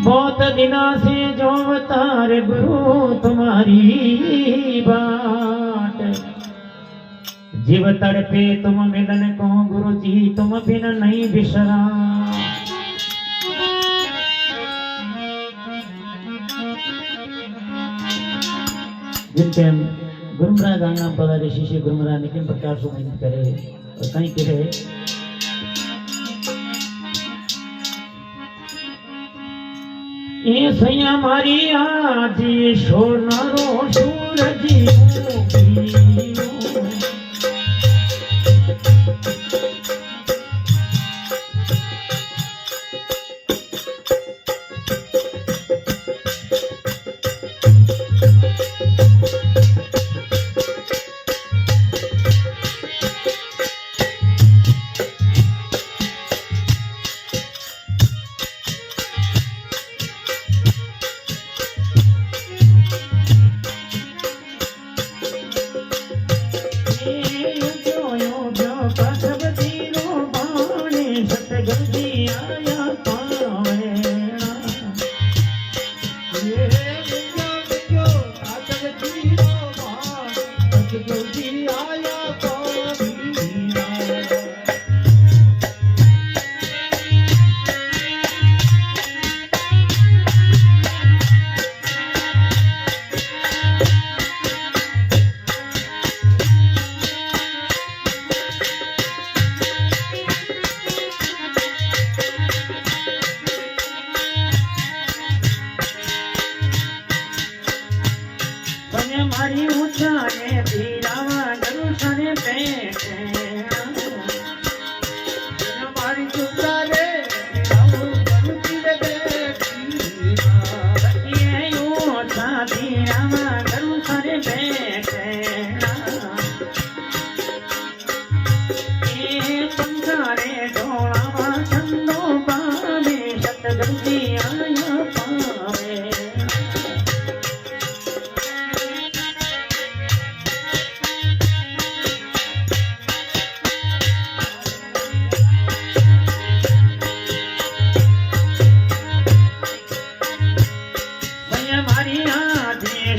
बहुत दिना से जो अवतार गुरु तुम्हारी बाट, जीव तड़पे तुम मिलन को गुरु जी तुम बिन नहीं बिसरा। जिनके गुरुमरा गाना पधारे शिष्य गुरुमरा निकिन प्रकार से मेहनत करे और कहीं करे ये सैया मारी आज सोनारो सूरज मारी ऊंचाने भीरावा दर्शने बैठे मारी ऊंचाने पंचारे ढोलावा छंदो पावे सतगंजी आया पावे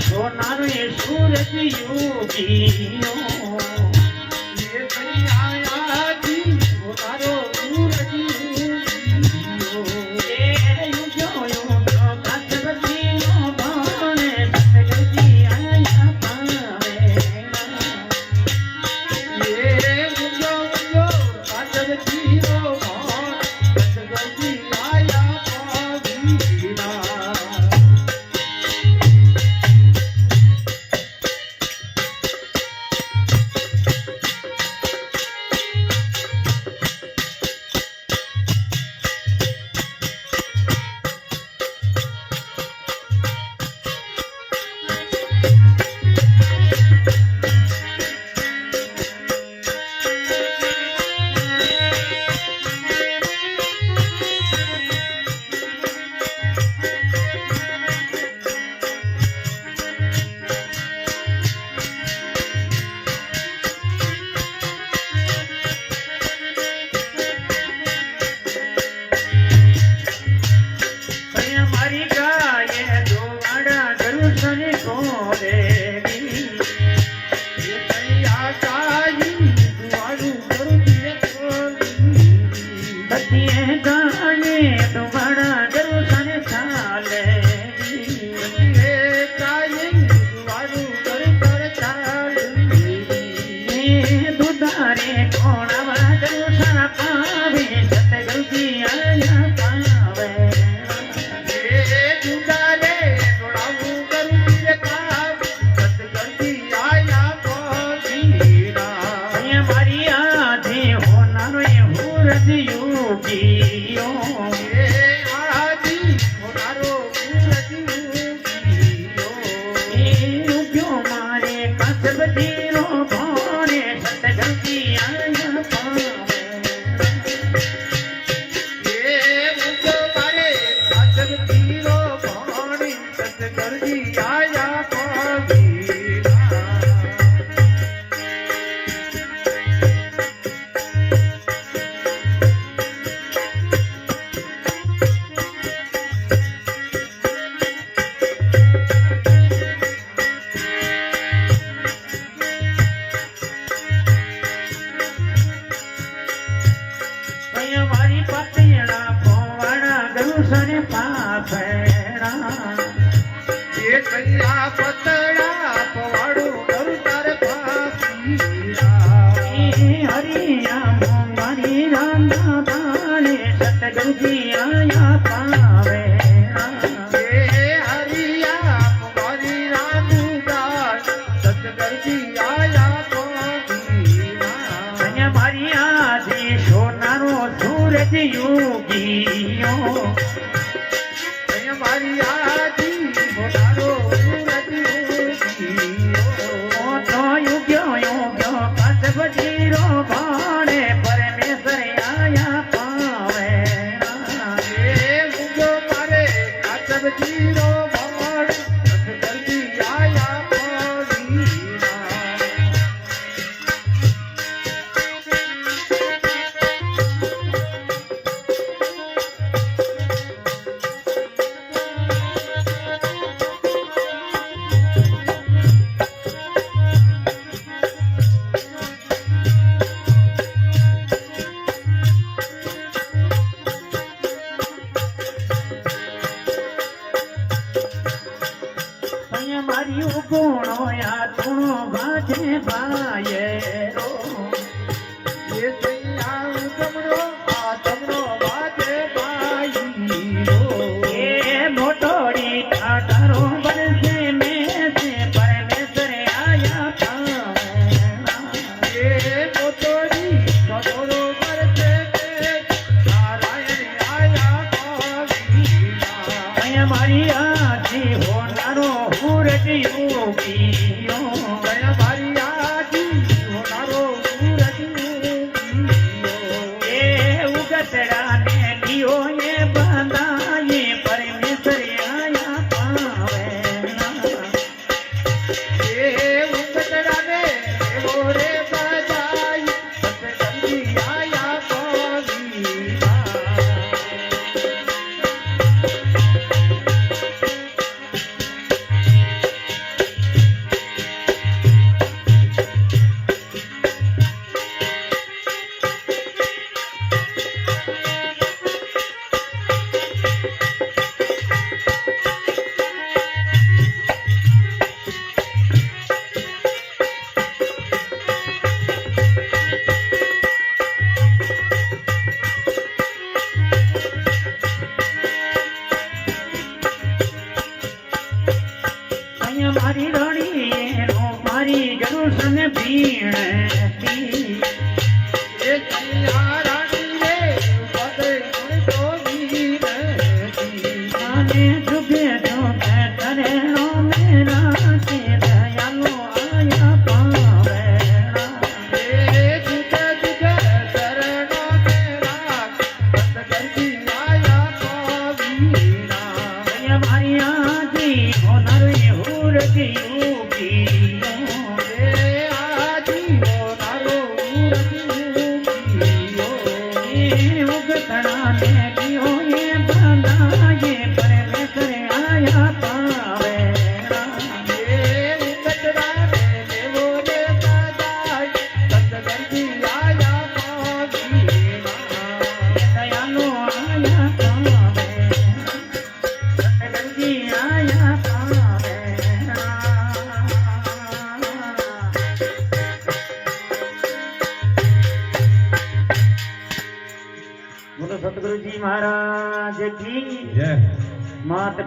सोनारो ये सूरज योगियो ये आया जी सोनारो सूरज योगियो ये युगो युगो काचवती नो बाणे सतगंजी आया पावे ये युगो युगो काचवती नो बाणे सतगंजी आया पावीना। सतगुरु जी आया पावे हरिया कुमारी रानू दास सतगुरु जी आया पावे मारी आजी सोनारो सूरज योगियो मारी आजी सोनारो सूरज योगियो तो युग्यो युग्यो कसब जीरो भाणे परमेश्वर आया पावे मुझो मारे कसब जीरो भाणे सतगुरु जी आया पावी मारी गुणो या तुणो बाजे बाये रो ये सैया तमरो बाजे बाई रो ये मोटोड़ी ठाठरो बरसे में से परमेश्वर आया पावे ये मोटोड़ी ठाठरो बरसे में नारायण आया पावी मारी आजी हो नारो सूरज योगियो मारी आजी हो नारो सूरज योगियो ये उगतड़ा ने लियो ये बंदा ये परमेश्वर आया पावे ये उगतड़ा ने मोरे बजाई सतगुरु जी आया पावी मारी रानी नो मारी गरुसन भीण ये सैया रानी रे बदे तो वीर आने जुगे जुगे धरणो मेरा के दयालो आया पावे ये जुगे जुगे शरणो मेरा सतगुरु जी आया पावीना मारी आजी हो नरे सूरज योगियो ये आजी हो नारो सूरज योगियो ये उगतड़ा ने लियो ये बंदा ये परमेश्वर आया पावे ये उगतड़ा ने मोरे बजाई सतगुरु जी आया पावीना दयालो आया पावे सतगुरु जी आया पावे बोलो सतगुरु जी महाराज की जय मात